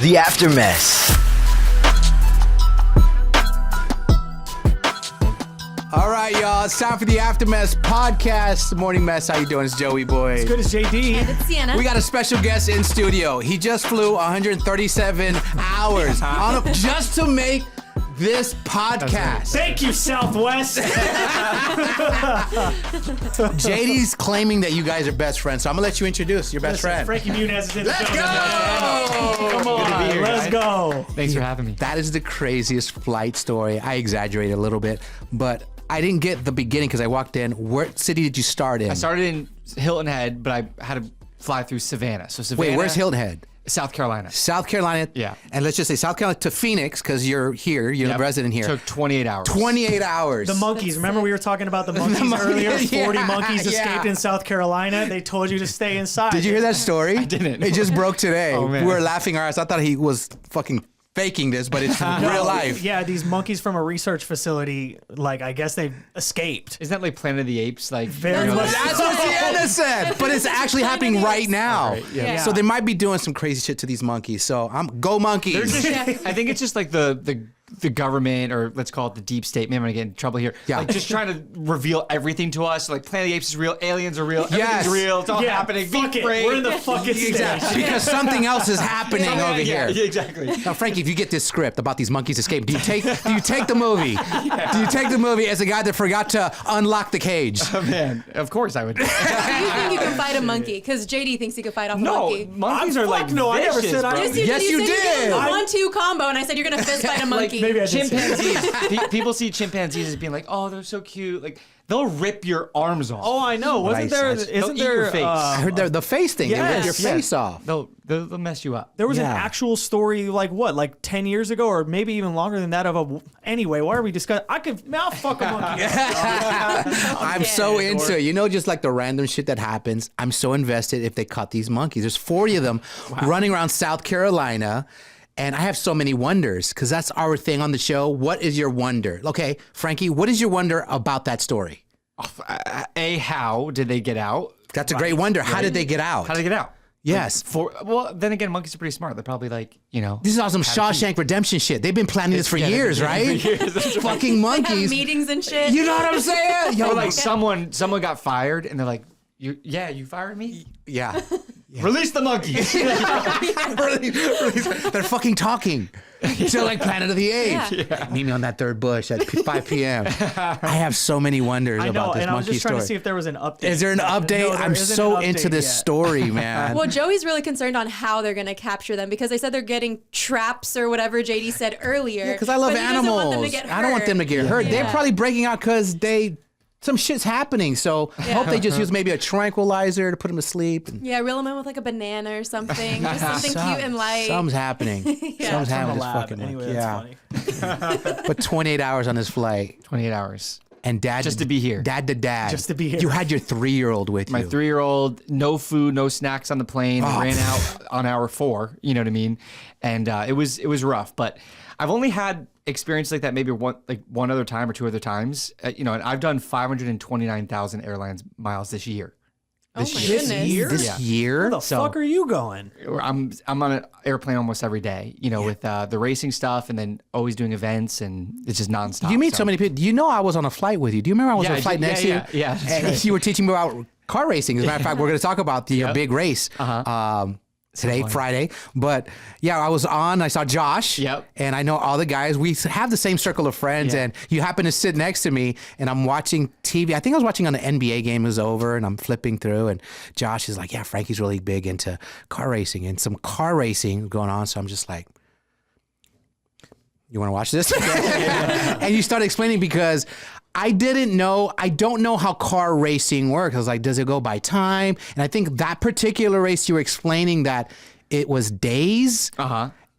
The Aftermess. All right, y'all. It's time for the Aftermess podcast. Morning Mess. How you doing? It's Joey Boy. As good as JD. And it's Sienna. We got a special guest in studio. He just flew 137 hours just to make this podcast. Thank you, Southwest. JD's claiming that you guys are best friends, so I'm gonna let you introduce your best friend. Frankie Munez is in the Let's building. go! Come on, here, let's guys. go. Thanks for having me. That is the craziest flight story. I exaggerated a little bit, but I didn't get the beginning because I walked in. What city did you start in? I started in Hilton Head, but I had to fly through Savannah. So Savannah. Wait, where's Hilton Head? South Carolina. South Carolina. Yeah. And let's just say South Carolina to Phoenix because you're here. You're Yep. the resident here. Took 28 hours. 28 hours. The monkeys. Remember we were talking about the monkeys earlier? 40 monkeys escaped in South Carolina. They told you to stay inside. Did you hear that story? I didn't. It just broke today. Oh, man. We were laughing our ass. I thought he was fucking faking this, but it's real life. Yeah, these monkeys from a research facility, like, I guess they escaped. Isn't that like Planet of the Apes? Like Very you know, much. That's what Sienna said, but it's actually happening right now. Right, yeah. So they might be doing some crazy shit to these monkeys. So go monkeys. I think it's just like the government, or let's call it the deep state. Maybe I'm gonna get in trouble here. Yeah. Like just trying to reveal everything to us. Like Planet of the Apes is real, aliens are real, Yes. everything's real. It's all Yeah, happening. fuck Be it. great. We're in the fucking stage. Exactly. Because something else is happening over Yeah, here. exactly. Now, Frankie, if you get this script about these monkeys escaping, do you take the movie? Do you take the movie as a guy that forgot to unlock the cage? Oh, man, of course I would. You think you can fight a monkey? Because JD thinks he could fight off a No, monkey. monkeys are like no, I never vicious, said I- bro. Yes, you said did. You did a 1-2 combo, and I said you're gonna fist fight a monkey. Maybe I did say that. Chimpanzees. People see chimpanzees as being like, oh, they're so cute. Like they'll rip your arms off. Oh, I know. Wasn't there? Nice. They'll Isn't eat your there? face. I heard the face thing. They rip your Yes. face off. They'll mess you up. There was an Yeah. actual story, like 10 years ago, or maybe even longer than that. Anyway, why are we discussing? I'll fuck a monkey. I'm so into it. You know, just like the random shit that happens. I'm so invested if they caught these monkeys. There's 40 of them running around South Carolina. And I have so many wonders because that's our thing on the show. What is your wonder? Okay, Frankie, what is your wonder about that story? How did they get out? That's a great wonder. How did they get out? How did they get out? Yes. Well, then again, monkeys are pretty smart. They're probably like, This is all some Shawshank Redemption shit. They've been planning this for Yeah, they've been years, planning right? for years, that's right. Fucking Have monkeys. meetings and shit. You know what I'm saying? Yo, or like someone got fired and they're like, you fired me? yeah. Release the monkeys. They're fucking talking. So like Planet of the Apes. Yeah. Meet me on that third bush at 5 p.m. I have so many wonders I know, about this and I was monkey just trying story. to see if there was an update. Is there an update? No, there I'm isn't so an into update this yet. story, man. Well, Joey's really concerned on how they're gonna capture them because they said they're getting traps or whatever JD said earlier. Because I love but he doesn't want them animals. to get I don't want them to get hurt. They're Yeah. probably breaking out because some shit's happening. So I hope they just use maybe a tranquilizer to put them to sleep. And Yeah, reel them in with like a banana or something. Just something cute and light. Something's happening. Something's From happening a with this lab. fucking Anyway, monkey. that's Yeah. funny. But 28 hours on this flight. 28 hours. And dad Just to be here. Dad to dad. Just to be here. You had your 3-year-old with My you. 3-year-old, no food, no snacks on the plane. Oh. Ran out on hour 4. You know what I mean? And it was rough. But I've only had experience like that maybe one other time or 2 other times. And I've done 529,000 airlines miles this year. Oh my This goodness. year? This Yeah. year? Where the fuck are you going? I'm on an airplane almost every day, with the racing stuff and then always doing events, and it's just nonstop. You meet so many people. You know I was on a flight with you. Do you remember I was Yeah, on a flight yeah, next to you? yeah, that's And right. you were teaching me about car racing. As a matter of fact, we're going to talk about the big race today, Friday. But yeah, I was on. I saw Josh. Yep. And I know all the guys. We have the same circle of friends. Yeah. And you happen to sit next to me, and I'm watching TV. I think I was watching on the NBA game was over, and I'm flipping through, and Josh is like, "Yeah, Frankie's really big into car racing and some car racing going on." So I'm just like, you want to watch this? And you start explaining because I don't know how car racing works. I was like, does it go by time? And I think that particular race you were explaining that it was days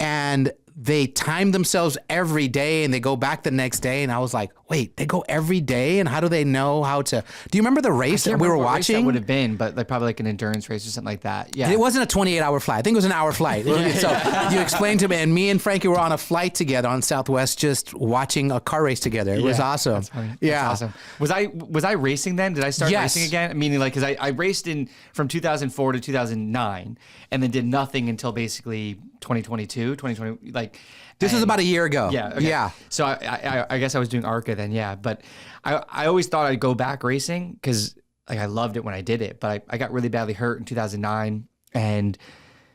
and they time themselves every day and they go back the next day. And I was like, wait, they go every day? And how do they know how to? Do you remember the race that we were watching? That would have been, but like probably like an endurance race or something like that. Yeah. It wasn't a 28-hour flight. I think it was an hour flight. So you explained to me, and me and Frankie were on a flight together on Southwest, just watching a car race together. It was awesome. That's funny. Yeah. That's awesome. Was I racing then? Did I start Yes. racing again? Meaning like, because I raced from 2004 to 2009 and then did nothing until basically 2022, 2020, like. This was about a year ago. Yeah. Okay. Yeah. So I guess I was doing ARCA then, yeah. But I always thought I'd go back racing because like I loved it when I did it. But I got really badly hurt in 2009 and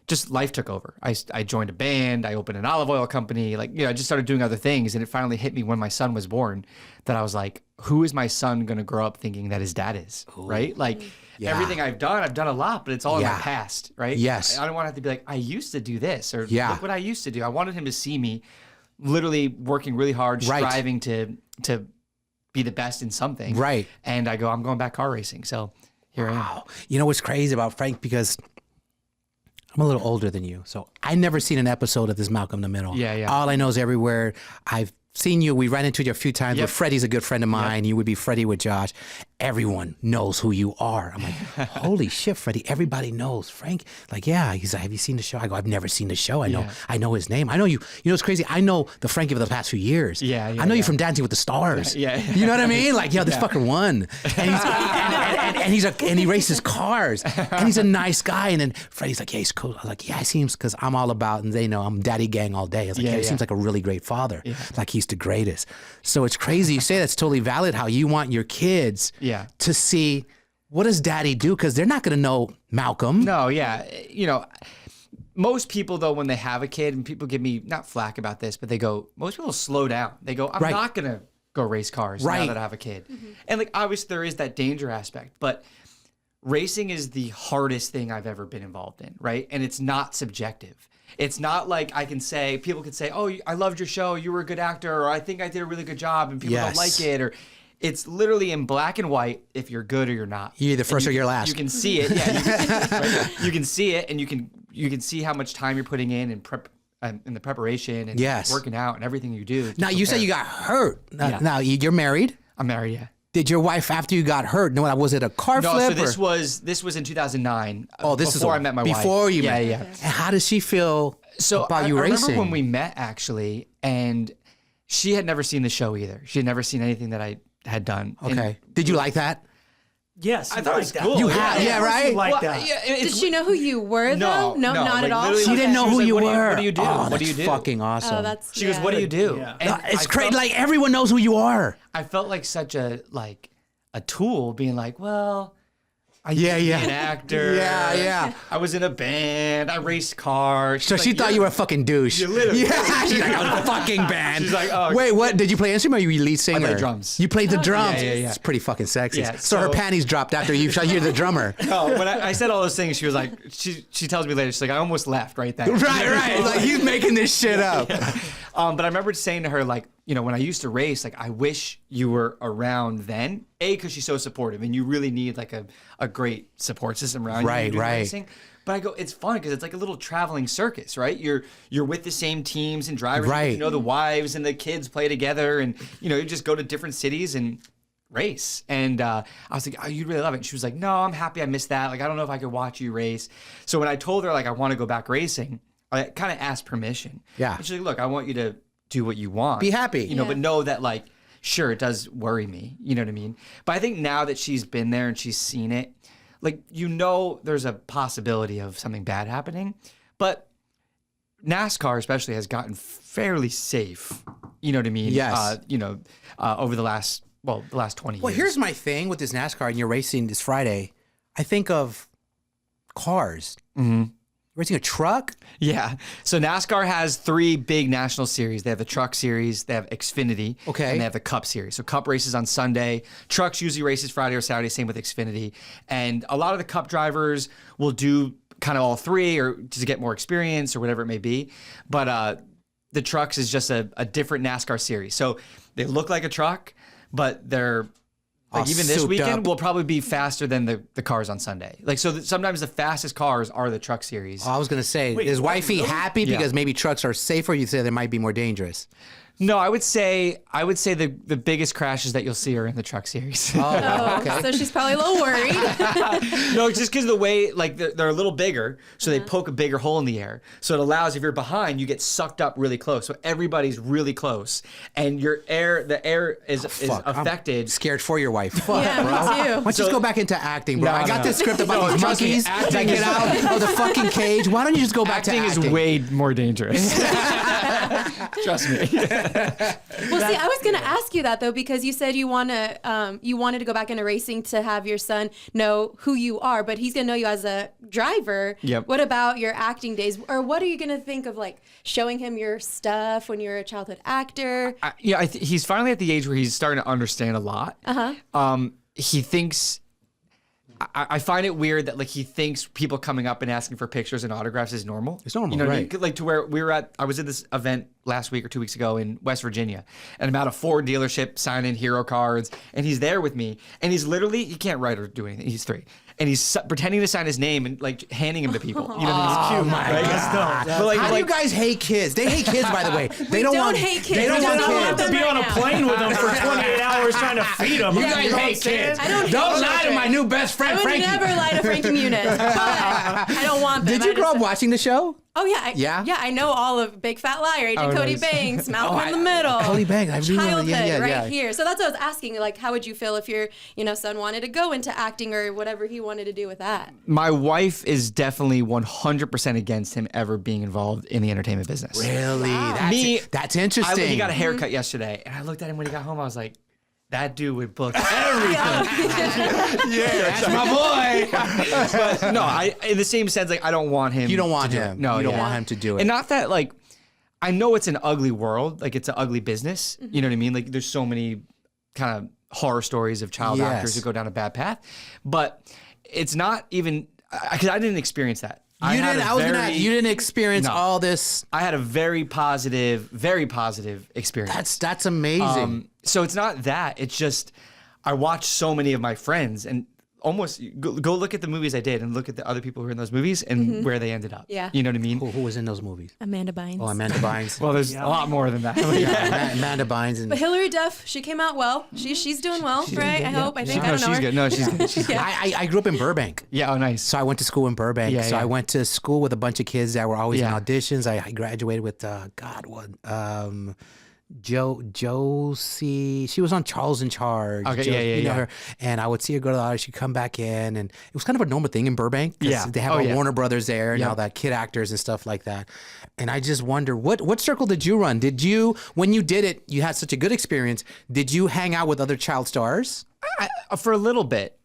just life took over. I joined a band. I opened an olive oil company. Like, I just started doing other things. And it finally hit me when my son was born that I was like, who is my son going to grow up thinking that his dad is? Ooh. Right? Like everything I've done a lot, but it's all in my past, right? Yes. I don't want to have to be like, I used to do this or Yeah. look what I used to do. I wanted him to see me literally working really hard, striving to be the best in something. Right. And I go, I'm going back car racing. So here I am. You know what's crazy about Frank? Because I'm a little older than you. So I never seen an episode of this Malcolm in the Middle. Yeah, yeah. All I know is everywhere I've seen you. We ran into you a few times. Yep. But Freddie's a good friend of mine. You would be Freddie with Josh. Everyone knows who you are. I'm like, holy shit, Freddie. Everybody knows Frank. Like, yeah. He's like, have you seen the show? I go, I've never seen the show. I know his name. I know you. You know, it's crazy. I know the Frankie of the past few years. Yeah, I know you from Dancing with the Stars. Yeah. You know what I mean? Like, this fucker won. And he races cars. And he's a nice guy. And then Freddie's like, yeah, he's cool. I was like, yeah, he seems, because I'm all about, and they know I'm daddy gang all day. I was like, he seems like a really great father. Yeah. Like he's the greatest. So it's crazy. You say that's totally valid how you want your kids to see what does daddy do? Because they're not going to know Malcolm. No, yeah. Most people, though, when they have a kid, and people give me, not flack about this, but they go, most people slow down. They go, I'm not going to go race cars now that I have a kid. Mm-hmm. And like, obviously there is that danger aspect, but racing is the hardest thing I've ever been involved in, right? And it's not subjective. It's not like people could say, oh, I loved your show, you were a good actor, or I think I did a really good job, and people don't like it, or it's literally in black and white if you're good or you're not. You're either first or you're last. You can see it, you can see it, and you can see how much time you're putting in the preparation and working out and everything you do. Now, you said you got hurt. Now, you're married? I'm married, yeah. Did your wife, after you got hurt, was it a car flip? No, so this was in 2009. Oh, this before is I met my wife. Before you met. Yeah. And how does she feel about you racing? I remember when we met, actually, and she had never seen the show either. She had never seen anything that I had done. Okay. Did you like that? Yes, I thought it was cool. You had, right? Like that. Did she know who you were though? No, not at all. She didn't know who you were. What do you do? Oh, what do you do? Fucking awesome. She goes, what do you do? Yeah. And It's crazy. Like everyone knows who you are. I felt like such a tool, being like, well, I used to be an actor. Yeah. I was in a band. I raced cars. So she thought you were a fucking douche. You literally. Yeah. She's like, I was a fucking band. She's like, oh. Wait, what? Did you play instrument or were you lead singer? I played drums. You played the drums. Yeah. It's pretty fucking sexy. Yeah, so her panties dropped after you're the drummer. No, when I said all those things, she was like, she tells me later, she's like, I almost left right then. Right. Like, he's making this shit up. But I remember saying to her, like, when I used to race, like, I wish you were around then. Because she's so supportive, and you really need like a great support system around you. Right. Racing. But I go, it's fun because it's like a little traveling circus, right? You're with the same teams and drivers. Right. You know, the wives and the kids play together, and you just go to different cities and race. And I was like, oh, you'd really love it. And she was like, no, I'm happy I missed that. Like, I don't know if I could watch you race. So when I told her like I want to go back racing, I kind of asked permission. Yeah. And she's like, look, I want you to do what you want. Be happy. But know that like, sure, it does worry me. You know what I mean? But I think now that she's been there and she's seen it, like, there's a possibility of something bad happening. But NASCAR especially has gotten fairly safe. You know what I mean? Yes. Over the last 20 years. Well, here's my thing with this NASCAR and you're racing this Friday. I think of cars. Mm-hmm. Racing a truck? Yeah. So NASCAR has 3 big national series. They have the Truck Series, they have Xfinity, and they have the Cup Series. So Cup races on Sunday. Trucks usually races Friday or Saturday, same with Xfinity. And a lot of the Cup drivers will do kind of all 3 or to get more experience or whatever it may be. But the Trucks is just a different NASCAR series. So they look like a truck, but they're... Like even this weekend will probably be faster than the cars on Sunday. Like so, sometimes the fastest cars are the Truck Series. I was gonna say, is wifey happy because maybe trucks are safer? You say they might be more dangerous. No, I would say the biggest crashes that you'll see are in the truck series. Oh, okay. so she's probably a little worried. No, just because the way like they're a little bigger, so they poke a bigger hole in the air. So it allows if you're behind, you get sucked up really close. So everybody's really close, and the air is affected. I'm scared for your wife. Fuck, Yeah, bro. me too. Why don't you just go back into acting, bro? No, I got no. this script about these trust me, monkeys that acting get is- out of the fucking cage. Why don't you just go back Acting to is acting? way more dangerous. Trust me. Well, see, I was going to ask you that though, because you said you wanted to go back into racing to have your son know who you are, but he's going to know you as a driver. Yep. What about your acting days, or what are you going to think of like showing him your stuff when you're a childhood actor? He's finally at the age where he's starting to understand a lot. He thinks. I find it weird that like he thinks people coming up and asking for pictures and autographs is normal. It's normal, you know what I right. mean? Like to where I was at this event last week or 2 weeks ago in West Virginia, and I'm at a Ford dealership signing hero cards, and he's there with me, and he can't write or do anything. He's 3. And he's pretending to sign his name and like handing him to people. You know what I mean? Oh my God. But, like, How do you guys hate kids? They hate kids, by the way. They don't want hate kids. They don't We want just don't want kids. To be on a plane with them for 28 hours trying to feed them. You guys hate kids. I don't Don't hate lie to children. my new best friend, I would Frankie. never lie to Frankie Muniz, but I don't want them. Did you I grow just- up watching the show? Oh yeah, Yeah? yeah. I know all of Big Fat Liar, Agent Oh, Cody nice. Banks, Malcolm in the Middle, Cody Banks, I do know, childhood yeah, right yeah. here. So that's what I was asking. Like, how would you feel if your son wanted to go into acting or whatever he wanted to do with that? My wife is definitely 100% against him ever being involved in the entertainment business. Really? Me- That's interesting. He got a haircut yesterday, and I looked at him when he got home. I was like, that dude would book everything. That's my boy. But no, in the same sense, like I don't want him. You don't want to do him. it. No, you don't yeah. want him to do it. And not that like, I know it's an ugly world. Like it's an ugly business. You know what I mean? Like there's so many kind of horror stories of child Yes. actors who go down a bad path, but it's not even because I didn't experience that. You didn't experience No. all this. I had a very positive experience. That's amazing. So it's not that. It's just I watched so many of my friends and almost go look at the movies I did and look at the other people who were in those movies and where they ended up. Yeah. You know what I mean? Who was in those movies? Amanda Bynes. Oh, Amanda Bynes. Well, there's a lot more than that. yeah, Amanda Bynes. And But Hillary Duff, she came out well. She's doing well, right? I hope. I think. I No, don't know she's her. good. No, she's good. She's good. Yeah. I grew up in Burbank. Yeah. Oh, nice. So I went to school in Burbank. Yeah, so yeah. I went to school with a bunch of kids that were always Yeah. in auditions. I graduated with Josie. She was on Charles in Charge. Okay, Jo- yeah, you know yeah. her. And I would see her go to the audition. She'd come back in, and it was kind of a normal thing in Burbank. 'Cause Yeah. they have Oh, all yeah. Warner Brothers there and Yep. all that, kid actors and stuff like that. And I just wonder, what circle did you run? Did you, when you did it, you had such a good experience. Did you hang out with other child stars? For a little bit,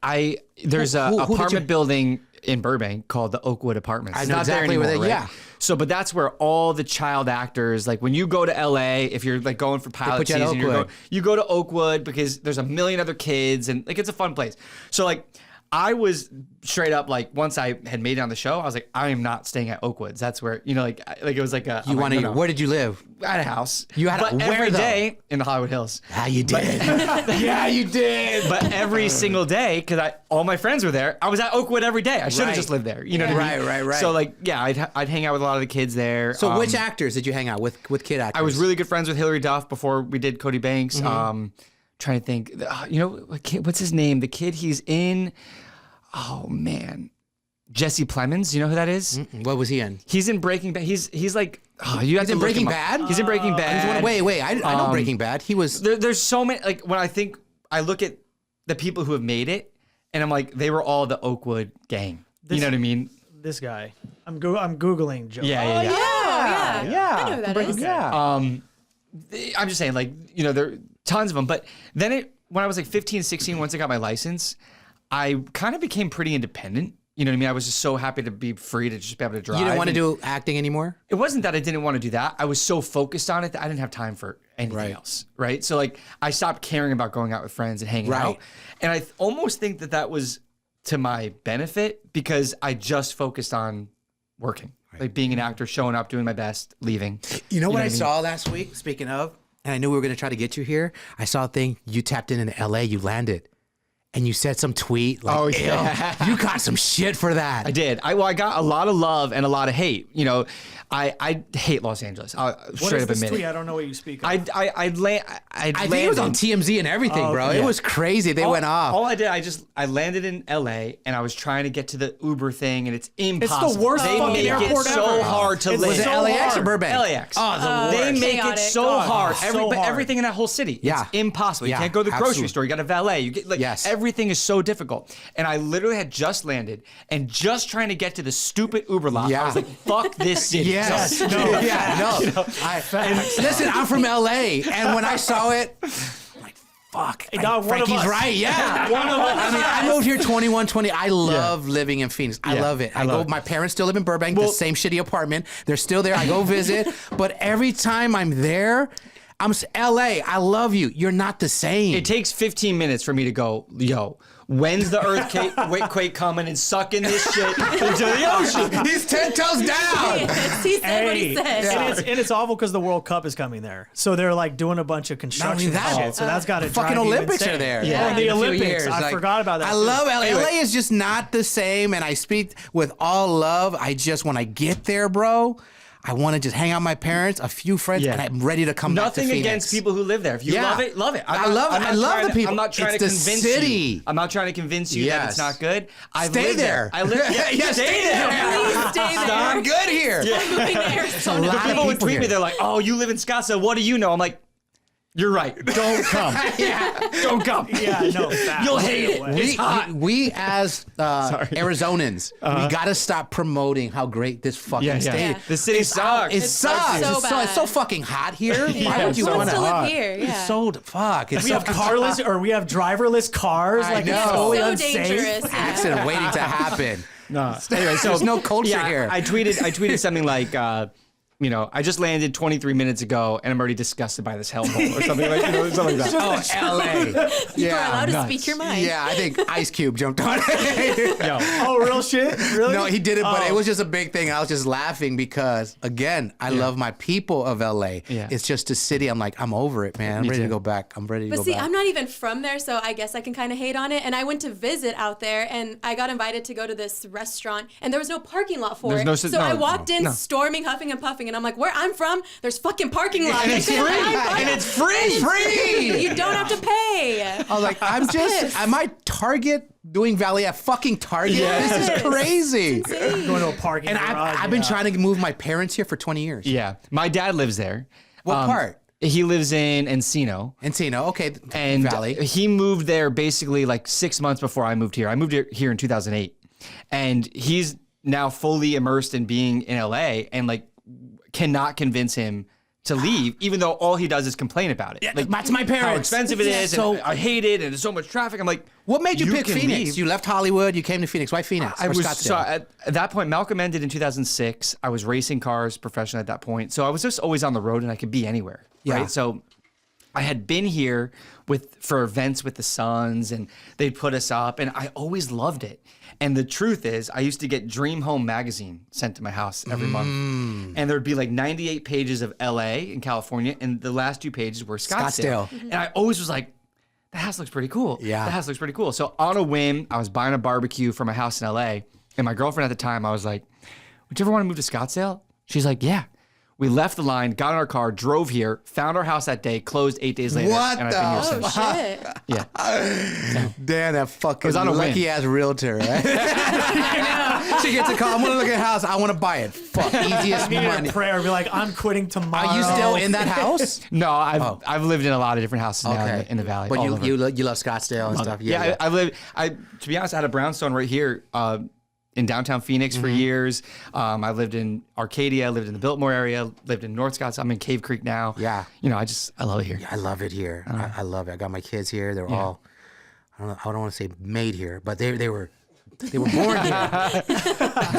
there's a Who did apartment you- building in Burbank called the Oakwood Apartments. I It's know not there exactly where anymore, they- right? yeah. So, but that's where all the child actors, like when you go to LA, if you're like going for pilot put you at season, Oakwood. you go to Oakwood because there's a million other kids and like it's a fun place. So like I was straight up like once I had made it on the show, I was like, I am not staying at Oakwoods. That's where like it was like a You want to? Where did you live? at a house. You had a- but where, every though? day in the Hollywood Hills. Yeah, you did. yeah, you did. But every single day, because all my friends were there, I was at Oakwood every day. I should have Right. just lived there. You know what I mean? Right. So like, yeah, I'd hang out with a lot of the kids there. So which actors did you hang out with kid actors? I was really good friends with Hillary Duff before we did Cody Banks. Mm-hmm. Trying to think, what's his name? The kid he's in. Oh man, Jesse Plemons. You know who that is? What was he in? He's in Breaking Bad. He's like, you have He's to in look Breaking him up. Bad? He's in Breaking Bad. Wait. I know Breaking Bad. He was. There's so many. Like when I look at the people who have made it, and I'm like, they were all the Oakwood gang. You know what I mean? This guy. I'm googling Joe. Yeah. Yeah. I know who that is. Yeah. I'm just saying, like, there are tons of them. But then when I was like 15, 16, once I got my license, I kind of became pretty independent. You know what I mean? I was just so happy to be free to just be able to drive. You didn't want to and do acting anymore? It wasn't that I didn't want to do that. I was so focused on it that I didn't have time for anything Right. else. Right. So like I stopped caring about going out with friends and hanging Right. out. And I almost think that was to my benefit because I just focused on working, like being an actor, showing up, doing my best, leaving. You know what I mean? saw last week? Speaking of, and I knew we were going to try to get you here. I saw a thing. You tapped in LA. You landed. and you said some tweet like, Oh, "Ew, yeah. you got some shit for that." I did. I got a lot of love and a lot of hate. You know, I hate Los Angeles. I'll What straight is up this admit tweet? it. I don't know what you speak of. I I think it was on TMZ and everything, bro. okay. It was crazy. They went off. All I did, I landed in LA and I was trying to get to the Uber thing, and it's impossible. worst They fucking make it airport so ever. hard to It's live. Was it so LAX or hard. Burbank? LAX. Oh, the worst. They make Chaotic. it so God, hard. so hard. Everything in that whole city. Yeah. It's impossible. You Yeah, can't go to the grocery absolutely. store. You got to valet. You get Yes. everything is so difficult. And I literally had just landed and just trying to get to the stupid Uber lot. Yeah. I was like, fuck this city. Yes. No. Yeah. No. Listen, I'm from LA, and when I saw it, I'm like, fuck. Not one of Frankie's us. right. Yeah. One of us. I mean, I moved here 2120. I love living in Phoenix. I Yeah, love it. I love it. My parents still live in Burbank, the same shitty apartment. They're still there. I go visit, but every time I'm there, LA. I love you. You're not the same. It takes 15 minutes for me to go, yo, when's the earthquake coming and sucking this shit into the ocean? He's 10 toes down. He said what he said. And it's awful because the World Cup is coming there, so they're like doing a bunch of construction and that, shit. So that's got to Fucking Olympics are there. Yeah, in the a few Olympics. years. I Like, forgot about that. I too. love LA. LA is just not the same, and I speak with all love. I just, when I get there, bro, I want to just hang out with my parents, a few friends, Yeah. and I'm ready to come back to Nothing Phoenix. against people who live there. If you Yeah. love it, love it. I love the people. I'm not trying It's to the convince city. you. I'm not trying to convince you that Yes. it's not good. I Stay live there. I live. Yeah, Yeah, stay there. Please stay there. I'm good here. Moving to Arizona. a lot of People would people tweet me. here. They're like, "Oh, you live in Scottsdale. What do you know?" I'm like, "You're right. Don't come. Don't come. Yeah, no, facts. You'll hate it. Way. It's hot." We as Arizonans, we got to stop promoting how great this fucking state Yeah. is. The city sucks. It It's sucks. so It's bad. so fucking hot here. Why would you Who want wants to to? live here? Yeah. It's so fuck. It's We so have carless or we have driverless cars. I Like know. it's totally so unsafe. dangerous. Yeah. accident waiting to happen. No. Anyway, so There's no culture here. I tweeted something like, you know, I just landed 23 minutes ago and I'm already disgusted by this hellhole or something like, something like that. Oh, LA. You are allowed to nuts. speak your mind. Yeah, I think Ice Cube jumped on it. Yo. Oh, real shit? Really? No, he did it, but Oh. it was just a big thing. I was just laughing because, again, I love my people of LA. Yeah. It's just a city. I'm like, I'm over it, man. I'm ready to too. go back. I'm ready to But go see, back. I'm not even from there, so I guess I can kind of hate on it. And I went to visit out there, and I got invited to go to this restaurant, and there was no parking lot for There's it. no so no, I walked in no. storming, huffing, and puffing, and I'm like, where I'm from, there's fucking parking lot. And it's free. And it's free. Free. You don't have to pay. I was like, I'm just, pissed. am I Target doing valet at fucking Target? Yes. This is crazy. Insane. Going to a parking And garage. I've been trying to move my parents here for 20 years. Yeah. My dad lives there. What part? He lives in Encino. Encino, okay. And Valley. he moved there basically like 6 months before I moved here. I moved here in 2008. And he's now fully immersed in being in LA and like cannot convince him to leave, even though all he does is complain about it. Like, that's my parents. how expensive it is, So- and I hate it, and there's so much traffic. I'm like, What made you pick can Phoenix? leave. You left Hollywood. You came to Phoenix. Why Phoenix? I or was Scottsdale? so at that point. Malcolm ended in 2006. I was racing cars professionally at that point, so I was just always on the road, and I could be anywhere. Yeah. Right. So I had been here for events with the Suns, and they'd put us up, and I always loved it. And the truth is, I used to get Dream Home magazine sent to my house every month, and there'd be like 98 pages of LA in California, and the last 2 pages were Scottsdale. Scottsdale. And I always was like, the house looks pretty cool. Yeah. The house looks pretty cool. So on a whim, I was buying a barbecue for my house in LA. And my girlfriend at the time, I was like, would you ever want to move to Scottsdale? She's like, yeah. We left the line, got in our car, drove here, found our house that day, closed 8 days later. What and the I've been here since. Oh, shit. Yeah. Damn, that fucking was on a whim. lucky ass realtor, right? She gets a call. I'm gonna look at a house. I want to buy it. Fuck, easiest Need a money. prayer. Be like, I'm quitting tomorrow. Are you still in that house? No, I've lived in a lot of different houses now in the valley. But all you over. you love Scottsdale and stuff. Yeah, I've lived. To be honest, I had a brownstone right here in downtown Phoenix for years. I lived in Arcadia, lived in the Biltmore area, lived in North Scottsdale. I'm in Cave Creek now. Yeah. You know, I love it here. I love it here. I love it. I got my kids here. They're all, I don't want to say made here, but they were born here.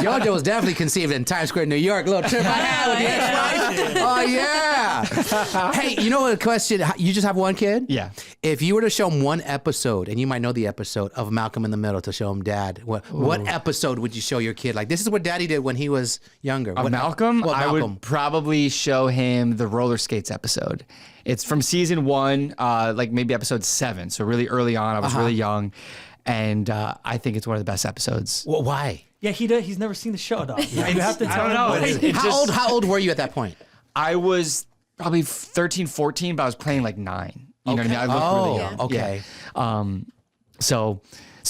JoJo was definitely conceived in Times Square, New York. Little trip I had with the ex-wife. Oh yeah. Hey, you know what? A question. You just have one kid? Yeah. If you were to show him one episode, and you might know the episode of Malcolm in the Middle to show him Dad, what episode would you show your kid? Like, this is what Daddy did when he was younger. Of Malcolm? I would probably show him the roller skates episode. It's from season 1, like maybe episode 7. So really early on, I was really young. And I think it's one of the best episodes. Well, why? Yeah, he's never seen the show, dog. You have to tell him. How old were you at that point? I was probably 13, 14, but I was playing like 9. You know what I mean? I looked really young. Okay. Yeah. So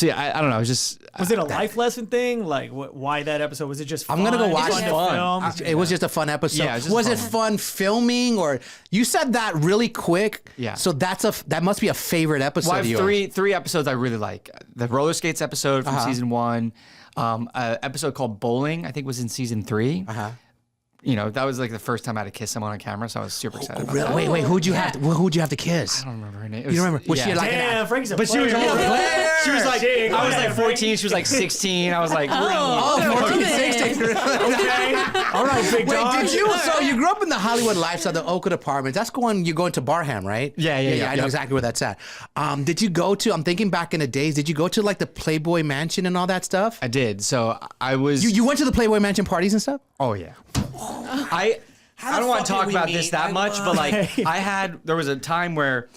yeah, I don't know. It was just. Was it a life lesson thing? Like, why that episode? Was it just fun? I'm going to go watch Just it. fun to film? It was just a fun episode. Yeah, it was it fun filming, or you said that really quick? Yeah. So that must be a favorite episode Well, I of have yours. three episodes I really like. The roller skates episode from season 1. An episode called Bowling, I think was in season 3. You know, that was like the first time I had to kiss someone on camera, so I was super excited about that. Wait, who'd you have to kiss? I don't remember her name. You don't remember? Was she like Damn, Frankie's a But she was player. older. She was like, Dang, I was go like ahead, 14. She was like 16. I was like, Oh, 14, woman. 16. Okay. All right, big Wait, dog. did you? So you grew up in the Hollywood lifestyle, the Oakwood Apartments. That's you're going to Barham, right? Yeah. I know exactly where that's at. Did you go to? I'm thinking back in the days. Did you go to like the Playboy Mansion and all that stuff? I did. So I was. You went to the Playboy Mansion parties and stuff? Oh yeah. I don't want to talk about this that much, but like there was a time where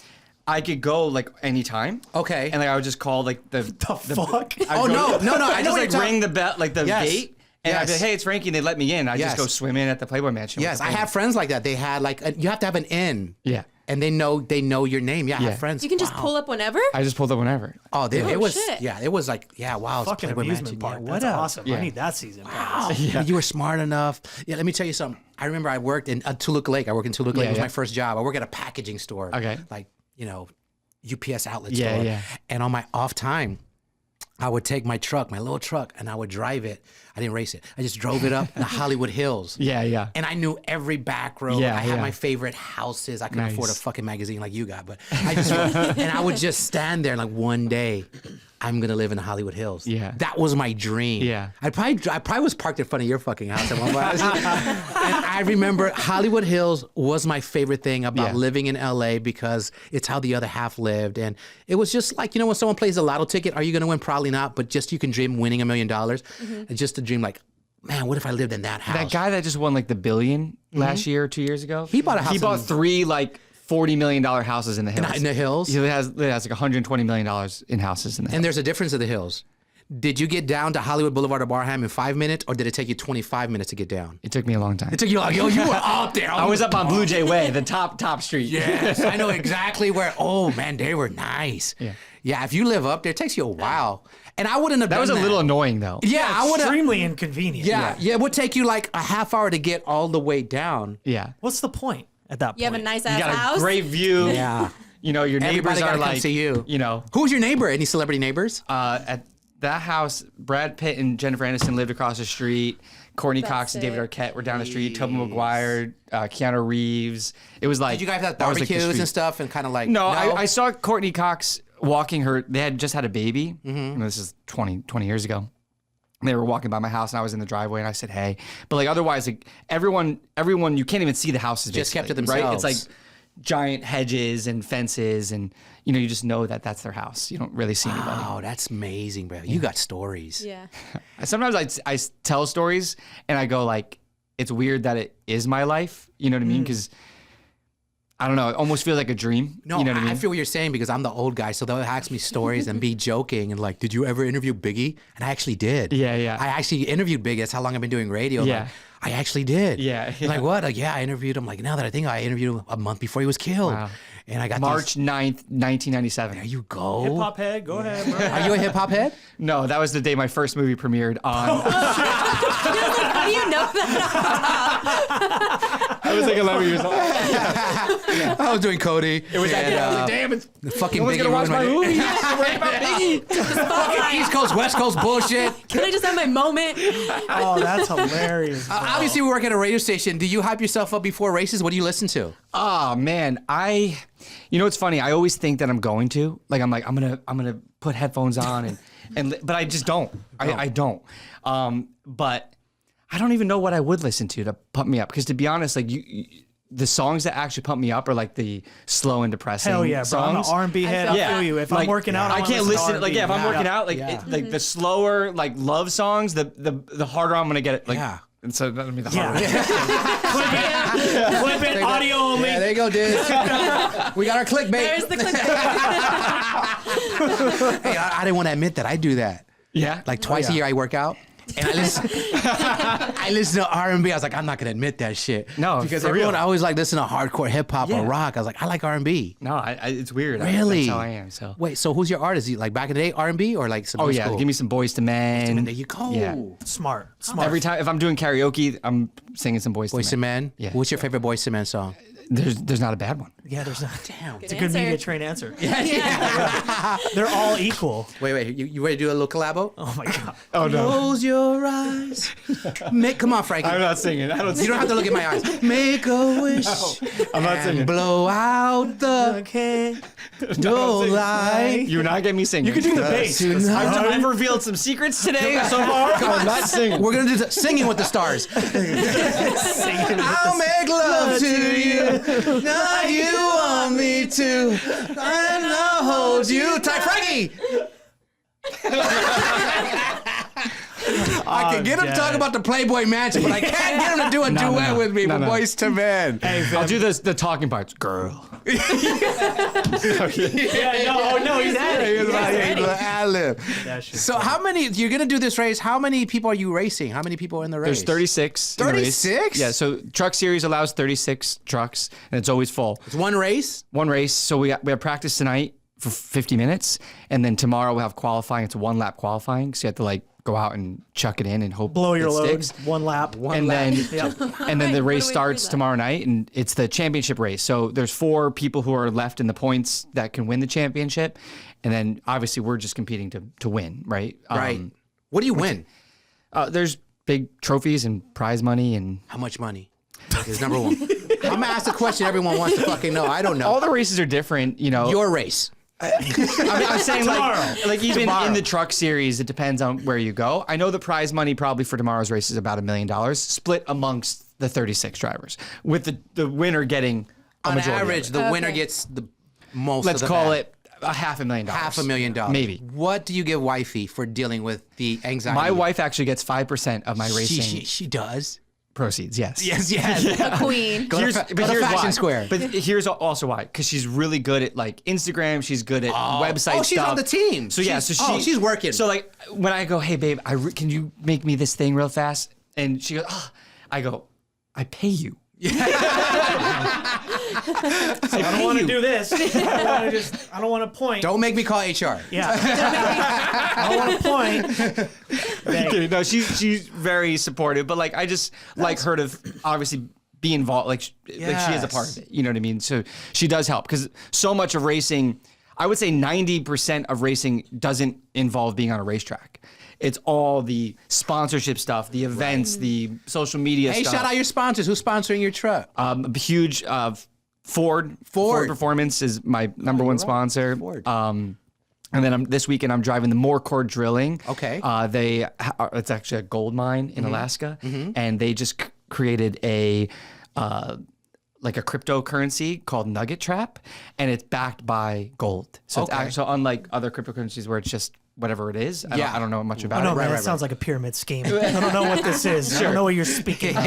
I could go like anytime. Okay. And like I would just call like the fuck? Oh, no. I I know just what like you're ring the bell, like the gate. And I'd be like, hey, it's Frankie, and they'd let me in. I'd just go swim in at the Playboy Mansion. Yes, I have friends like that. They had like you have to have an in. Yeah. And they know your name. Yeah, I have friends. You can just pull up whenever. I just pulled up whenever. Oh, it was shit. it was like wow. It's Fucking Playboy amusement Mansion. park. Yeah, That's what up? awesome. I need that season. Wow. You were smart enough. Yeah, let me tell you something. I remember I worked in Toluca Lake. I worked in Toluca Lake. It was my first job. I worked at a packaging store. Okay. Like, UPS outlet Yeah, store. yeah. And on my off time, I would take my little truck, and I would drive it. I didn't race it. I just drove it up the Hollywood Hills. Yeah. And I knew every back road. Yeah, I had yeah. my favorite houses. I couldn't Nice. afford a fucking magazine like you got, but I just and I would just stand there like one day, I'm gonna live in the Hollywood Hills. Yeah. That was my dream. Yeah. I probably was parked in front of your fucking house at one point. And I remember Hollywood Hills was my favorite thing about living in LA because it's how the other half lived. And it was just like, when someone plays a lotto ticket, are you gonna win? Probably not, but just you can dream winning $1 million. And just to dream like, man, what if I lived in that house? That guy that just won like the billion last year or 2 years ago. He bought a house He bought in- 3 like $40 million houses in the hills. In the hills? He has like $120 million in houses in the hills. And there's a difference of the hills. Did you get down to Hollywood Boulevard or Barham in 5 minutes, or did it take you 25 minutes to get down? It took me a long time. It took you like, you were up there. I was up on Blue Jay Way, the top street. Yes, I know exactly where. Oh man, they were nice. Yeah. If you live up there, it takes you a while. And I wouldn't have. That was a done little annoying though. Yeah, I would have. Extremely inconvenient. Yeah, it would take you like a half hour to get all the way down. Yeah. What's the point at that point? You have a nice You ass got house. a great view. Yeah. Your neighbors Everybody are gotta come like, see you. Who's your neighbor? Any celebrity neighbors? At that house, Brad Pitt and Jennifer Aniston lived across the street. Courtney Cox and sick. David Arquette were down the street. Tobey Maguire, Keanu Reeves. It was like Did you guys have that was, like, the barbecues street. and stuff, and kind of like? No, I saw Courtney Cox walking her. They had just had a baby. This is 20 years ago. They were walking by my house, and I was in the driveway, and I said, "Hey," but like otherwise, like everyone, you can't even see the houses. Just kept to basically, right? It's themselves. like giant hedges and fences, and you just know that that's their house. You don't really see anybody. Oh, that's amazing, bro. You got stories. Yeah. Sometimes I tell stories, and I go like, it's weird that it is my life. You know what I mean? Because I don't know. It almost feels like a dream. No, you know what I mean? I feel what you're saying because I'm the old guy, so they'll ask me stories and be joking and like, "Did you ever interview Biggie?" And I actually did. Yeah. I actually interviewed Biggie. That's how long I've been doing radio. Yeah. Like, I actually did. Yeah. Like what? Like, yeah, I interviewed him. Like now that I think I interviewed him a month before he was killed. Wow. And I got March 9th, 1997. There you go. Hip hop head, go ahead, bro. Are you a hip hop head? No, that was the day my first movie premiered on. How do you know that? I was like 11 years old. I was doing Cody. It was damn, it's the fucking no one's Biggie gonna watch my ruined movie. Right about Biggie. Fucking East Coast, West Coast bullshit. Can I just have my moment? Oh, that's hilarious. bro. Obviously, we work at a radio station. Do you hype yourself up before races? What do you listen to? Oh man, it's funny. I always think that I'm going to. Like I'm gonna put headphones on but I just don't. I don't. But I don't even know what I would listen to pump me up because to be honest, like the songs that actually pump me up are like the slow and depressing Hell yeah, bro. I'm an songs. R&B head. I feel you. If I'm working out, I can't listen. Like, to if I'm working out, like like the slower like love songs, the harder I'm gonna get it. Like, and so that'll be the harder. Clip it, audio only. Yeah, there you go, dude. We got our clickbait. There's the clickbait. Hey, I didn't want to admit that I do that. Yeah, Like twice a year I work out. And I listen to R&B. I was like, I'm not gonna admit that shit. No, because for everyone real. always like listen to hardcore hip hop or rock. I was like, I like R&B. no, it's weird. Really? That's how I am. So. Wait, so who's your artist? You like back in the day R&B or like some Oh new yeah, school? give me some Boys to Men. There you go. Yeah. Smart. Every time if I'm doing karaoke, I'm singing some Boys Boyz to II Men. Men. Yeah. What's your favorite Boyz II Men song? There's not a bad one. Yeah, there's not. Damn. It's a good answer. media trained answer. They're all equal. Wait. You ready to do a little collabo? Oh my god. Oh no, Close your eyes. Come on, Frankie. I'm not singing. I don't. You don't have to look at my eyes. Make a wish. I'm not and singing. blow out the Okay. no light. You're not getting me singing. You can do the bass. I've revealed some secrets today so far. I'm not singing. We're gonna do singing with the stars. I'll make love to you. Now you want me to. And I'll hold you tight, Frankie. I can get him to talk about the Playboy Mansion, but I can't get him to do a duet with me for Boyz II Men. Hey, I'll do the talking parts. Girl. Yeah, no, he's at it. He's ad-lib. That shit. So how many, you're going to do this race, how many people are you racing? How many people are in the race? There's 36. in the race. 36? Yeah, so Truck Series allows 36 trucks, and it's always full. It's one race? One race. So we have practice tonight for 50 minutes, and then tomorrow we'll have qualifying. It's a 1 lap qualifying, so you have to like go out and chuck it in and hope Blow your it load. sticks. One lap. And then and then the race What do we starts do tomorrow night, and it's the championship race. So there's 4 people who are left in the points that can win the championship, and then obviously we're just competing to win, right? Right. What do you win? There's big trophies and prize money and How much money is number one? I'm going to ask a question everyone wants to fucking know. I don't know. all the races are different, you know. Your race. I'm saying like even Tomorrow. in the truck series, it depends on where you go. I know the prize money probably for tomorrow's race is about $1 million, split amongst the 36 drivers, with the winner getting a On majority of average, it. the winner gets the most Let's of the call bag. it $500,000. $500,000. Maybe. What do you give wifey for dealing with the anxiety? My wife actually gets 5% of my racing She does. proceeds. Yes. Yes. The queen. Go to Here's Fashion why. Square. But here's also why, because she's really good at like Instagram. She's good at website Oh, she's stuff. on the team. So yeah, she's working. So like when I go, hey babe, can you make me this thing real fast? And she goes, oh. I go, I pay you. I don't want to do this. I don't want to point. Don't make me call HR. Yeah. I don't want to point. Okay, no, she's very supportive, but like I just like her to obviously be involved, like she is a part of it. You know what I mean? So she does help because so much of racing, I would say 90% of racing doesn't involve being on a racetrack. It's all the sponsorship stuff, the events, the social media Hey, stuff. shout out your sponsors. Who's sponsoring your truck? A huge Ford Performance is my number one sponsor. Ford. And then this weekend I'm driving the Morecord Drilling. Okay. It's actually a gold mine in Alaska, and they just created a like a cryptocurrency called Nugget Trap, and it's backed by gold. So it's actually unlike other cryptocurrencies where it's just whatever it is. I don't know much about No, it. man, that sounds like a pyramid scheme. I don't know what this is. I don't know what you're speaking of.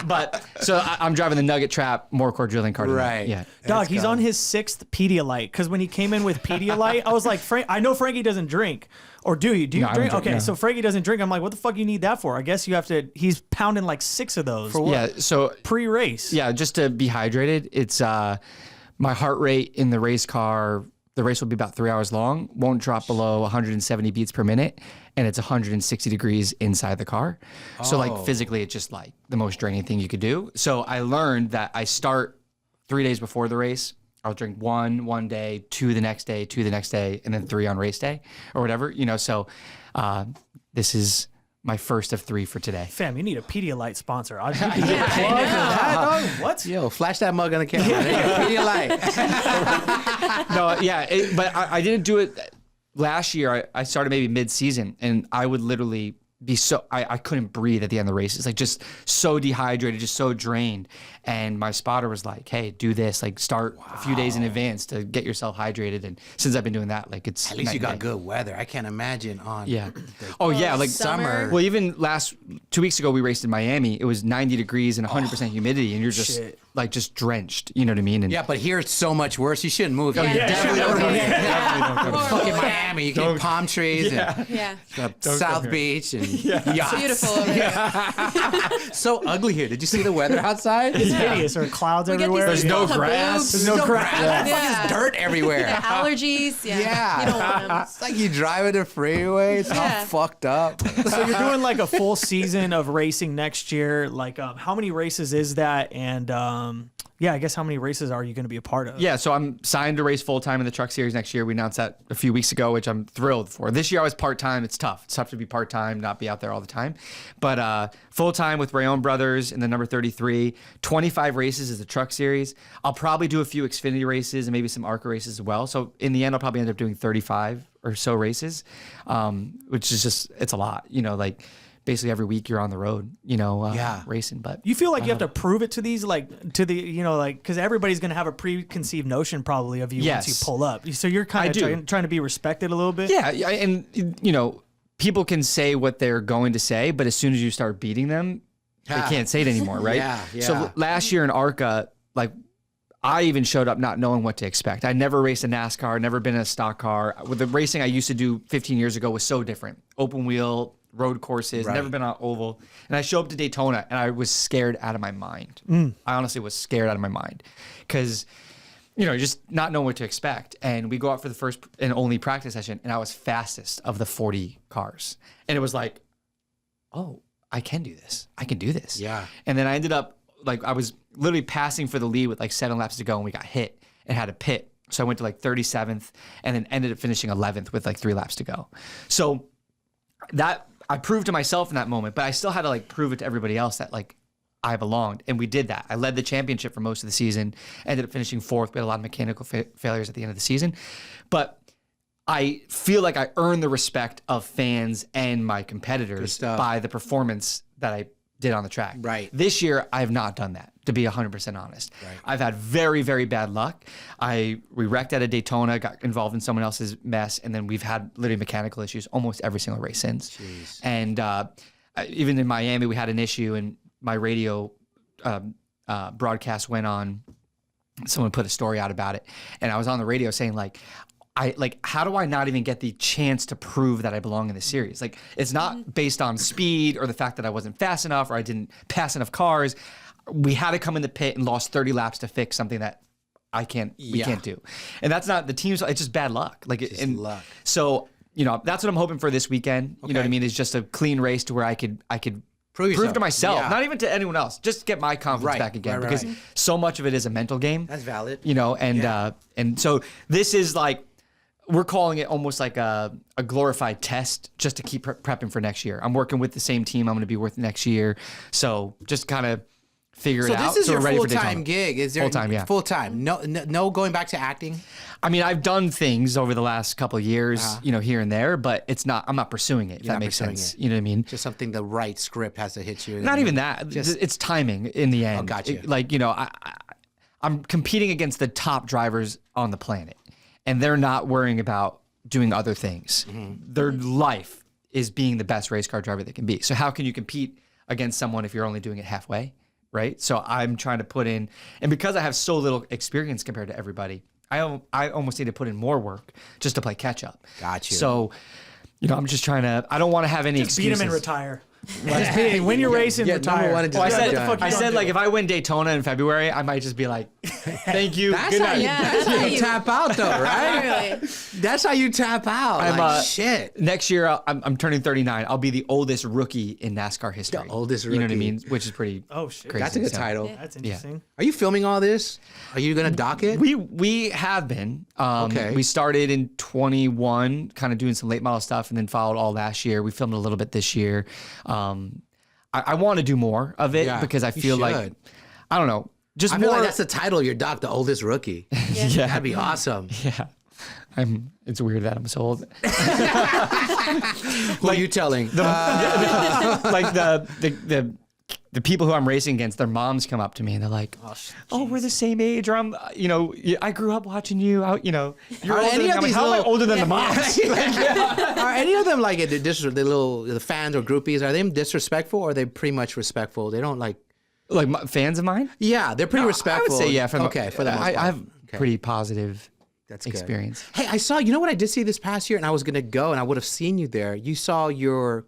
But so I'm driving the Nugget Trap Morecord Drilling car tonight. Right. Yeah. Dog, he's on his 6th Pedialyte. Because when he came in with Pedialyte, I was like, I know Frankie doesn't drink. Or do you? Do you No, I don't drink? drink, Okay, no. so Frankie doesn't drink. I'm like, what the fuck you need that for? I guess you have to. He's pounding like 6 of those Yeah. So pre-race. yeah, just to be hydrated. It's my heart rate in the race car. The race will be about 3 hours long. Won't drop below 170 beats per minute, and it's 160 degrees inside the car. So like physically, it's just like the most draining thing you could do. So I learned that I start 3 days before the race. I'll drink one day, 2 the next day, 2 the next day, and then 3 on race day or whatever. You know, so this is my first of 3 for today. Fam, you need a Pedialyte sponsor. I'll give you a plug for that, dog. What? Yo, flash that mug on the camera. Pedialyte. No, yeah, but I didn't do it last year. I started maybe mid-season, and I would literally be so I couldn't breathe at the end of the races, like just so dehydrated, just so drained. And my spotter was like, hey, do this, like start a few days in advance to get yourself hydrated. And since I've been doing that, like it's At least you got good weather. I can't imagine on like summer. well, even 2 weeks ago we raced in Miami. It was 90 degrees and 100% humidity, and you're just Shit. like just drenched. You know what I mean? And Yeah, but here it's so much worse. You shouldn't move. Yeah, definitely don't come here. Definitely don't come here. Fucking Miami. You get palm trees and Yeah. South Beach and yachts. Beautiful over here. So ugly here. Did you see the weather outside? It's hideous. There are clouds We get everywhere. these There's no kaboobs. grass. There's no grass. Yeah. Fucking dirt everywhere. Yeah, allergies. Yeah. Yeah. You don't want them. It's like you driving the freeway. It's Yeah. all fucked up. So you're doing like a full season of racing next year. Like, how many races is that? And I guess how many races are you going to be a part of? Yeah, so I'm signed to race full-time in the truck series next year. We announced that a few weeks ago, which I'm thrilled for. This year I was part-time. It's tough. It's tough to be part-time, not be out there all the time. But full-time with Rayon Brothers in the number 33, 25 races is the truck series. I'll probably do a few Xfinity races and maybe some ARCA races as well. So in the end, I'll probably end up doing 35 or so races, which is just, it's a lot. You know, like basically every week you're on the road, racing. But You feel like you have to prove it to these, like to the, because everybody's going to have a preconceived notion probably of you once you Yes. pull up. So you're kind I do. of trying to be respected a little bit. yeah, and people can say what they're going to say, but as soon as you start beating them, they can't say it anymore, right? Yeah. So last year in ARCA, like I even showed up not knowing what to expect. I never raced a NASCAR, never been in a stock car. With the racing I used to do 15 years ago was so different. Open wheel, road courses, never been on oval. And I show up to Daytona and I was scared out of my mind. I honestly was scared out of my mind because, just not knowing what to expect. And we go out for the first and only practice session and I was fastest of the 40 cars. And it was like, oh, I can do this. I can do this. Yeah. And then I ended up, like, I was literally passing for the lead with like 7 laps to go and we got hit and had a pit. So I went to like 37th and then ended up finishing 11th with like 3 laps to go. So that I proved to myself in that moment, but I still had to like prove it to everybody else that like I belonged. And we did that. I led the championship for most of the season, ended up finishing 4th. We had a lot of mechanical failures at the end of the season. But I feel like I earned the respect of fans and my competitors by the performance that I did on the track. Right. This year, I have not done that, to be 100% honest. Right. I've had very, very bad luck. We wrecked at a Daytona, got involved in someone else's mess, and then we've had literally mechanical issues almost every single race since. Jeez. And even in Miami, we had an issue, and my radio broadcast went on. Someone put a story out about it, and I was on the radio saying how do I not even get the chance to prove that I belong in the series? Like, it's not based on speed or the fact that I wasn't fast enough or I didn't pass enough cars. We had to come in the pit and lost 30 laps to fix something that we can't do. And that's not the team's, it's just bad luck. Like, Just luck. So, that's what I'm hoping for this weekend. You know what I mean? Is just a clean race to where I could prove yourself. to myself, Yeah. not even to anyone else, just get my confidence back again because so much of it is a mental game. That's valid. And so this is like, we're calling it almost like a glorified test just to keep prepping for next year. I'm working with the same team I'm going to be with next year. So just kind of figure it out. So this is we're your ready for full-time Daytona. gig. Is there Full-time, yeah. Full-time. No going back to acting? I mean, I've done things over the last couple of years, here and there, but I'm not pursuing it, if that makes sense. You know what I mean? Just something the right script has to hit you. Not even that. It's timing in the end. Oh, gotcha. I'm competing against the top drivers on the planet, and they're not worrying about doing other things. Their life is being the best race car driver they can be. So how can you compete against someone if you're only doing it halfway, right? So I'm trying to put in, and because I have so little experience compared to everybody, I almost need to put in more work just to play catch up. Got you. So, I'm just trying to, I don't want to have any Just beat excuses. him and retire. Just beat him. Win your race and retire. Well, I said like if I win Daytona in February, I might just be like, thank you. That's good how night. you, that's how you tap out, though, right? Really. That's how you tap out. I'm, shit. Next year, I'm turning 39. I'll be the oldest rookie in NASCAR history. The oldest You know what I rookie. mean? Which is pretty. Oh, shit. Crazy. That's a good So, title. That's interesting. Are you filming all this? Are you gonna dock it? We have been. Okay. We started in 21, kind of doing some late model stuff, and then followed all last year. We filmed a little bit this year. I want to do more of it because I you feel like should. I don't know, just I more. feel like that's the title of your doc, the oldest rookie. yeah, That'd be awesome. yeah. It's weird that I'm so old. Who are you telling? Like the people who I'm racing against, their moms come up to me and they're like, "Oh, we're the same age," or I grew up watching you. You're older than me. I'm like, how am I older than the moms? Are any of them like the fans or groupies? Are they disrespectful or are they pretty much respectful? They don't like fans of mine. Yeah, they're pretty respectful. I would say yeah. For the most part. I have pretty positive. That's good. Experience. Hey, I saw. You know what I did see this past year, and I was gonna go, and I would have seen you there. You saw your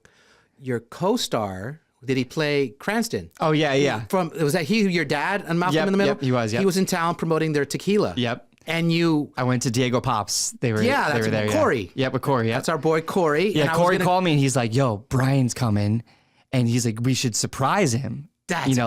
co-star. Did he play Cranston? Oh yeah. Was that your dad and Malcolm Yep, in the Middle? yep, he was, yep. He was in town promoting their tequila. Yep. And I went to Diego Pops. They were that's there. Corey. Yeah. Yep, with Corey. Yep. That's our boy Corey. Yeah, Corey called me and he's like, "Yo, Brian's coming," and he's like, "We should surprise him." That's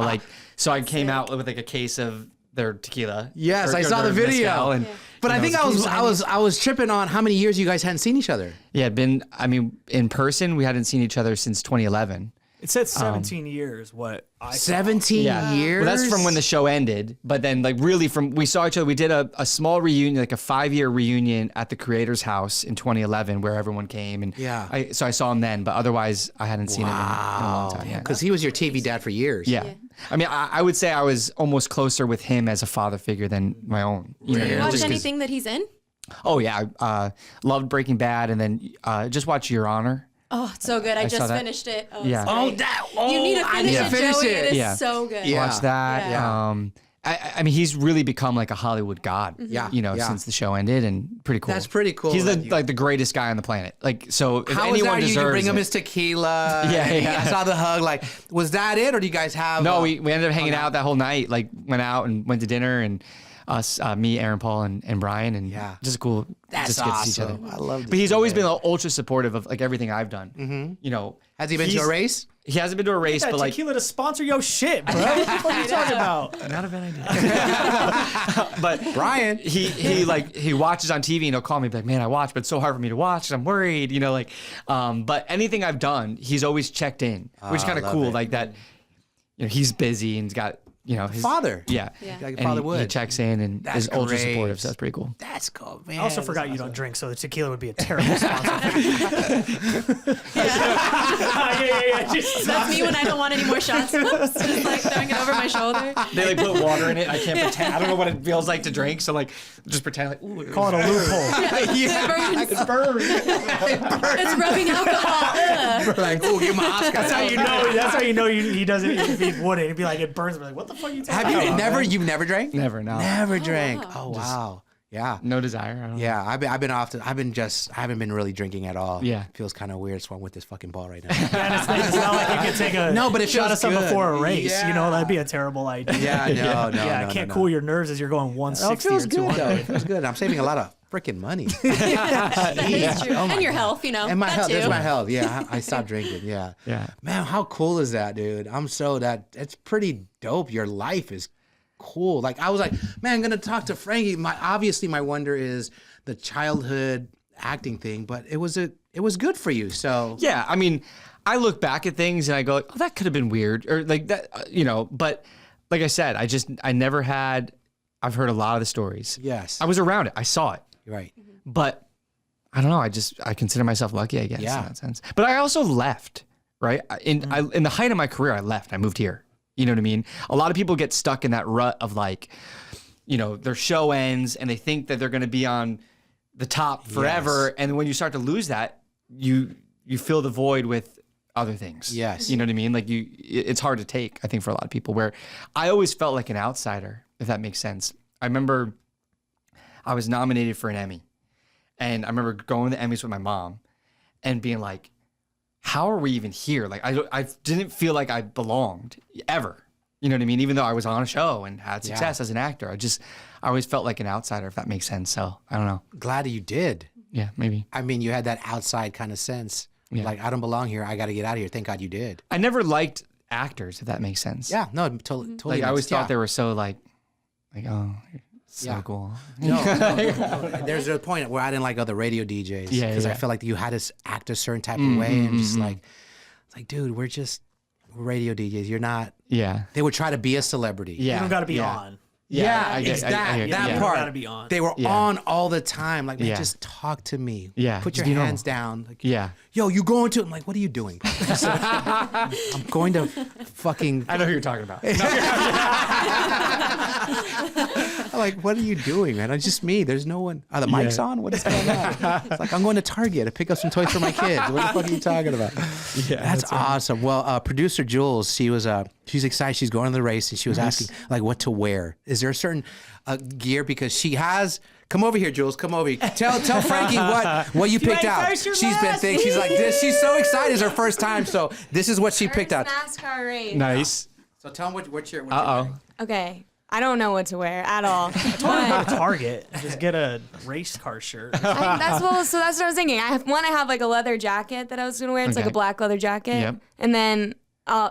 so I came out with like a case of their tequila. Yes, I saw the video. But I think I was tripping on how many years you guys hadn't seen each other. Yeah, in person, we hadn't seen each other since 2011. It said 17 years. What I saw. 17 years. Well, that's from when the show ended. But then, we saw each other. We did a small reunion, like a 5-year reunion at the creator's house in 2011, where everyone came. And so I saw him then. But otherwise, I hadn't seen him in a long time. Yeah, because he was your TV dad for years. Yeah. I mean, I would say I was almost closer with him as a father figure than my own. Did you watch anything that he's in? Oh yeah, I loved Breaking Bad, and then just watch Your Honor. Oh, it's so good. I just finished it. Oh, yeah. You need to finish it, Joey. It is so good. Yeah. Watch that. Yeah. I mean, he's really become like a Hollywood god. Yeah. Since the show ended, and pretty cool. That's pretty cool. He's the greatest guy on the planet. Like, so if how anyone was that? You bring him it, his tequila. Yeah. I saw the hug. Like, was that it, or do you guys have? No, we ended up hanging out that whole night. Like, went out and went to dinner, and us, me, Aaron Paul, and Brian, and just cool. That's just get to see each other. I love. But he's always been ultra supportive of like everything I've done. Mm-hmm. Has he been to a race? He hasn't been to a race, but like tequila to sponsor your shit, bro. What the fuck are you talking about? Not a bad idea. But Brian, he watches on TV and he'll call me, be like, "Man, I watched, but it's so hard for me to watch, and I'm worried." But anything I've done, he's always checked in, which is kind of cool. Like that, he's busy and he's got. His father. Yeah. Like a and father would. He checks in and is ultra supportive, so that's pretty cool. That's cool, man. I also forgot you don't drink, so the tequila would be a terrible sponsor. That's me when I don't want any more shots. Whoops, just like throwing it over my shoulder. They put water in it. I can't pretend. I don't know what it feels like to drink, so just pretend like, ooh, call it a loophole. It burns. It's rubbing alcohol. Like, ooh, give him an Oscar. That's how you know he doesn't. If he wouldn't, it'd be like it burns. Be like, what the fuck are you talking about? You've never drank? Never, no. Never drank. Oh wow. Yeah. No desire. I don't know. I've been I haven't been really drinking at all. Yeah. It feels kind of weird, so I'm with this fucking ball right now. And it's not like you could take a shot of something before a race. Yeah. That'd be a terrible idea. Yeah, no. I can't cool your nerves as you're going 160 or 200. It feels good. I'm saving a lot of freaking money. It's true. And your health, And my health. Too. There's my health. Yeah, I stopped drinking. Yeah. Man, how cool is that, dude? It's pretty dope. Your life is cool. Like I was like, man, I'm gonna talk to Frankie. My wonder is the childhood acting thing, but it was good for you. So yeah, I mean, I look back at things and I go, oh, that could have been weird, or like that, But like I said, I never had. I've heard a lot of the stories. Yes, I was around it. I saw it. Right. But I don't know. I consider myself lucky, I guess, in that sense. But I also left. Right. In the height of my career, I left. I moved here. You know what I mean? A lot of people get stuck in that rut of like, their show ends and they think that they're going to be on the top forever. Yes. And when you start to lose that, you fill the void with other things. Yes. You know what I mean? Like it's hard to take, I think, for a lot of people, where I always felt like an outsider, if that makes sense. I remember I was nominated for an Emmy, and I remember going to the Emmys with my mom and being like, how are we even here? Like, I didn't feel like I belonged ever. You know what I mean? Even though I was on a show and had success as an actor, I always felt like an outsider, if that makes sense. So I don't know. Glad you did. Yeah, maybe. I mean, you had that outside kind of sense. Yeah. Like, I don't belong here. I got to get out of here. Thank God you did. I never liked actors, if that makes sense. Yeah, no, totally. Like, I always thought they were so like, oh, so cool. No. There's a point where I didn't like other radio DJs because I felt like you had to act a certain type of way, and just like, it's like, dude, we're radio DJs. You're not. Yeah. They would try to be a celebrity. You don't got to be on. I get- I that hear- that yeah. part. Gotta be on. They were Yeah. on all the time. Like, man, Yeah. just talk to me. Yeah, Put just your be hands normal. down. Like, Yeah. yo, you going to? I'm like, what are you doing? Bro? I'm going to fucking. I know who you're talking about. I'm like, what are you doing, man? It's just me. There's no one. Are the mics on? What is going on? It's like, I'm going to Target to pick up some toys for my kids. What the fuck are you talking about? Yeah, That's awesome. Well, producer Jules, she's excited. She's going to the race, and she was asking like what to wear. Is there a certain gear because she has? Come over here, Jules. Come over here. Tell Frankie what you picked out. She's been thinking. She's like this. She's so excited. It's her first time. So this is what she picked out. NASCAR race. Nice. So tell them what you're. Okay. I don't know what to wear at all. Go to Target. Just get a race car shirt. That's what I was thinking. I have like a leather jacket that I was gonna wear. It's like Okay. a black leather jacket. Yep. And then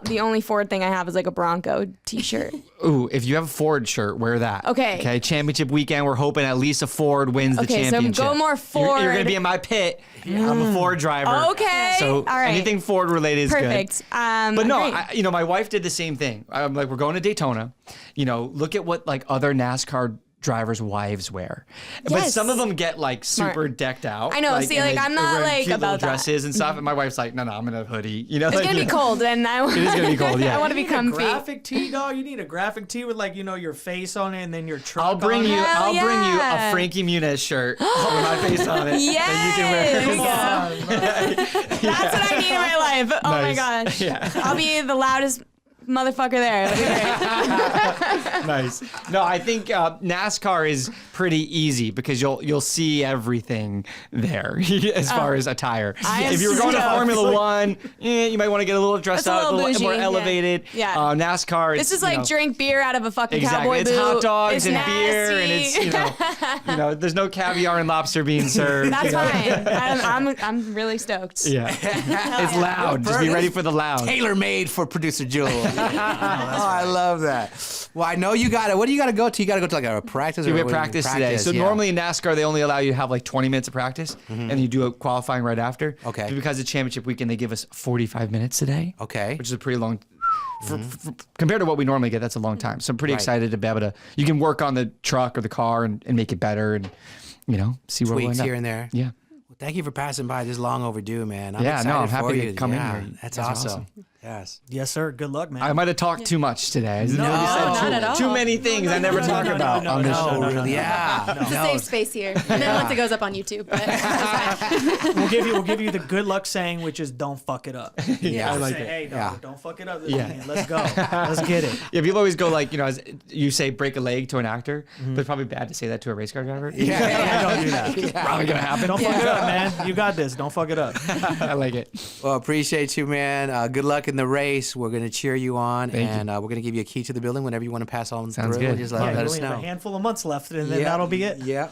the only Ford thing I have is like a Bronco t-shirt. Ooh, if you have a Ford shirt, wear that. Okay. Okay. Championship weekend, we're hoping at least a Ford wins the Okay, so championship. go more You're Ford. gonna be in my pit. I'm a Ford driver. Okay. So All right. anything Ford related is Perfect. good. But no, great. my wife did the same thing. I'm like, we're going to Daytona. Look at what like other NASCAR drivers' wives wear. But Yes. some of them get like Smart. super decked out. I know, see, and like, I'm they're not, wearing like, cute little about that. dresses and stuff. And my wife's like, no, I'm in a hoodie. It's gonna be cold, and I It is gonna be cold, yeah. I want to be comfy. Graphic tee, dog. You need a graphic tee with like your face on it, and then your truck. I'll bring on you. it. Hell I'll bring you a yeah. Frankie Muniz shirt with my face on it. Yes. And you can wear it. That's what I need in my life. Oh my Nice. gosh. Yeah. I'll be the loudest motherfucker there. That'd be great. Nice. No, I think NASCAR is pretty easy because you'll see everything there as far as attire. I am If you were going to stoked. Formula One, you might want to get a little dressed That's a up, little more bougie, yeah. elevated. Yeah. NASCAR. This is like drink beer out of a fucking Exactly. cowboy It's boot. hot dogs It's and nasty. beer, and it's there's no caviar and lobster being served. That's fine. I'm really stoked. Yeah. It's loud. Just be ready for the loud. Tailor made for producer Jules. I love that. Well, I know you got it. What do you got to go to? You got to go to like a practice. We or have what- practice today. So yeah. normally in NASCAR, they only allow you to have like 20 minutes of practice, and you do a qualifying right after. Okay. But because it's championship weekend, they give us 45 minutes today. Okay. Which is a pretty long. For, compared to what we normally get, that's a long time. So I'm pretty excited to be able to. You can work on the truck or the car and make it better, and see where we Tweaks end up. here and there. Yeah. Well, thank you for passing by. This is long overdue, man. I'm Yeah, excited no, I'm for happy to you. come in Yeah, here. That's You guys are awesome. awesome. Yes. Yes, sir. Good luck, man. I might have talked too much today. I No, not at all. Too many things I never talk about no, on this no, show. no, really? Yeah. It's a safe space here. And then once it goes up on YouTube. But We'll give you the good luck saying, which is don't fuck it up. Yeah. I like Say, it. hey, dog, Yeah. don't fuck it up this Yeah. weekend. Let's go. Let's get it. Yeah, people always go like, as you say, break a leg to an actor, but it's probably bad to say that to a race car driver. Yeah, don't do that. Probably gonna happen. Don't fuck it up, man. You got this. Don't fuck it up. I like it. Well, appreciate you, man. Good luck in the race. We're going to cheer you on, Thank you. and we're going to give you a key to the building whenever you want to pass on Sounds through. good. Just Yeah, let you us only have know. a handful of months left, and then that'll be it. Yeah.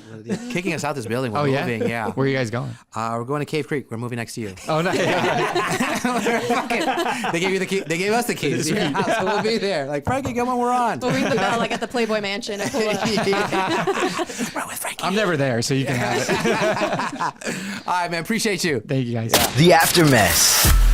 Kicking us out this building. We're Oh, yeah? moving. Yeah. Where are you guys going? We're going to Cave Creek. We're moving next to you. Oh, nice. They gave you the key. They gave us the keys. Yeah, so we'll be there. Like, Frankie, come on, we're on. we'll ring the bell like at the Playboy Mansion and pull up. We're with Frankie. I'm never there, so you can have it. All right, man. Appreciate you. Thank you guys. The Aftermath.